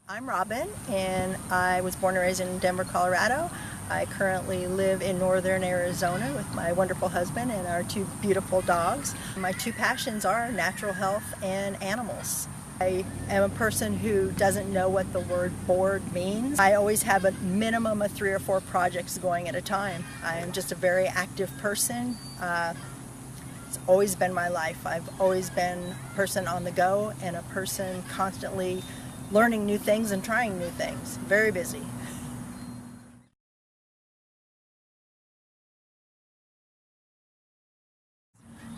I'm Robin, and I was born and raised in Denver, Colorado. I currently live in northern Arizona with my wonderful husband and our two beautiful dogs. My two passions are natural health and animals. I am a person who doesn't know what the word bored means. I always have a minimum of 3 or 4 projects going at a time. I am just a very active person. It's always been my life. I've always been a person on the go and a person constantly learning new things and trying new things. Very busy.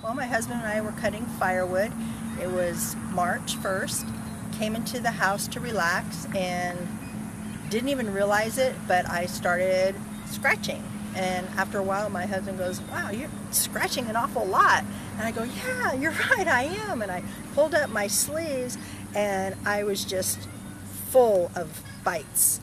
Well, my husband and I were cutting firewood. It was March 1st. Came into the house to relax and didn't even realize it, but I started scratching. And after a while, my husband goes, "Wow, you're scratching an awful lot." And I go, "Yeah, you're right, I am." And I pulled up my sleeves and I was just full of bites.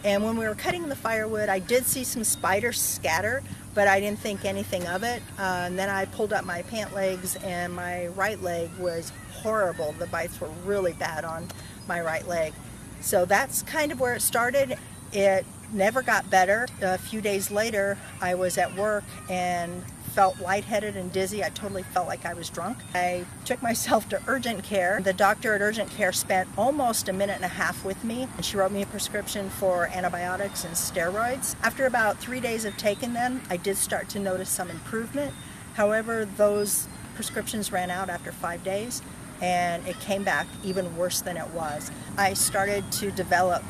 And when we were cutting the firewood, I did see some spiders scatter, but I didn't think anything of it. And then I pulled up my pant legs and my right leg was horrible. The bites were really bad on my right leg. So that's kind of where it started. It never got better. A few days later, I was at work and felt lightheaded and dizzy. I totally felt like I was drunk. I took myself to urgent care. The doctor at urgent care spent almost a minute and a half with me, and she wrote me a prescription for antibiotics and steroids. After about 3 days of taking them, I did start to notice some improvement. However, those prescriptions ran out after 5 days, and it came back even worse than it was. I started to develop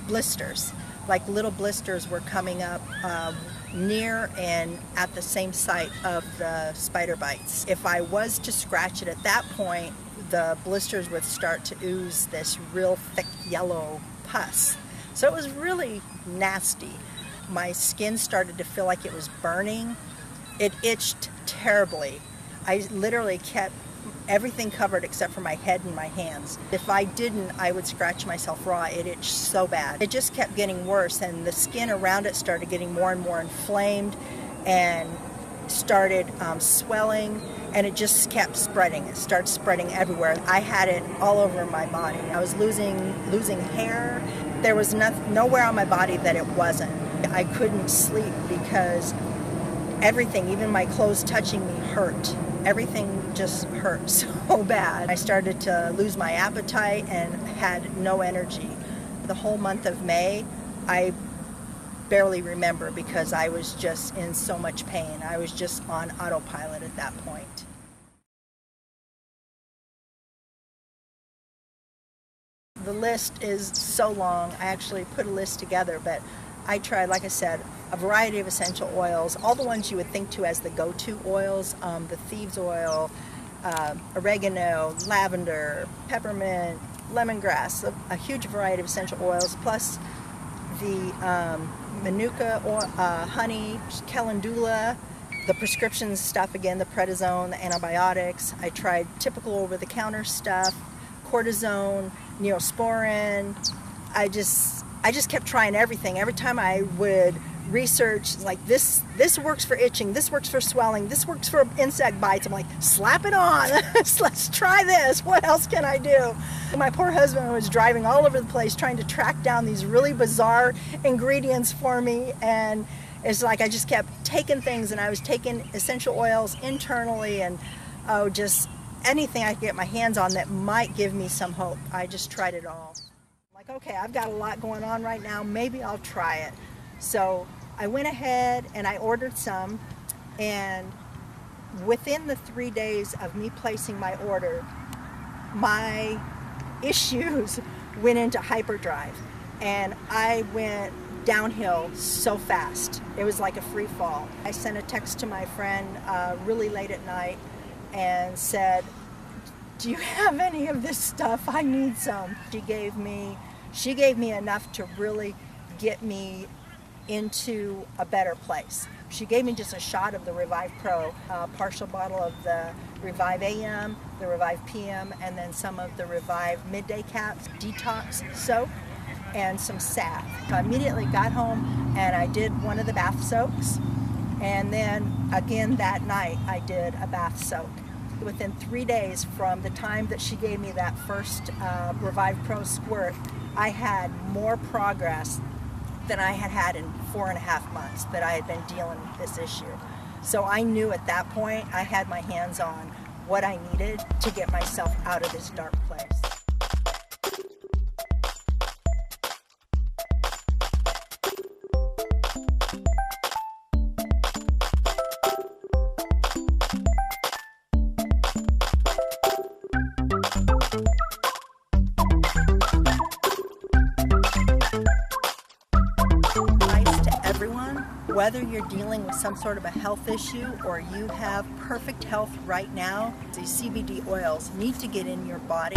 blisters. Like little blisters were coming up near and at the same site of the spider bites. If I was to scratch it at that point, the blisters would start to ooze this real thick yellow pus. So it was really nasty. My skin started to feel like it was burning. It itched terribly. I literally kept everything covered except for my head and my hands. If I didn't, I would scratch myself raw. It itched so bad. It just kept getting worse, and the skin around it started getting more and more inflamed and started swelling, and it just kept spreading. It started spreading everywhere. I had it all over my body. I was losing hair. There was nowhere on my body that it wasn't. I couldn't sleep because everything, even my clothes touching me, hurt. Everything just hurt so bad. I started to lose my appetite and had no energy. The whole month of May, I barely remember because I was just in so much pain. I was just on autopilot at that point. The list is so long. I actually put a list together, but I tried, like I said, a variety of essential oils, all the ones you would think to as the go-to oils, the thieves oil, oregano, lavender, peppermint, lemongrass, a huge variety of essential oils, plus the manuka oil, honey, calendula, the prescription stuff again, the Cortizone, the antibiotics. I tried typical over-the-counter stuff, Cortizone, Neosporin. I just kept trying everything. Every time I would research, like this works for itching, this works for swelling, this works for insect bites. I'm like, slap it on. Let's try this. What else can I do? My poor husband was driving all over the place trying to track down these really bizarre ingredients for me, and it's like I just kept taking things, and I was taking essential oils internally and just anything I could get my hands on that might give me some hope. I just tried it all. Like, okay, I've got a lot going on right now, maybe I'll try it. So I went ahead and I ordered some, and within the 3 days of me placing my order, my issues went into hyperdrive, and I went downhill so fast. It was like a free fall. I sent a text to my friend really late at night and said, "Do you have any of this stuff? I need some." She gave me enough to really get me into a better place. She gave me just a shot of the Revive Pro, a partial bottle of the Revive AM, the Revive PM, and then some of the Revive Midday Caps, detox soap, and some salve. I immediately got home and I did one of the bath soaks, and then again that night I did a bath soak. Within 3 days from the time that she gave me that first Revive Pro squirt, I had more progress than I had had in 4.5 months that I had been dealing with this issue. So I knew at that point I had my hands on what I needed to get myself out of this dark place. Whether you're dealing with some sort of a health issue or you have perfect health right now, these CBD oils need to get in your body.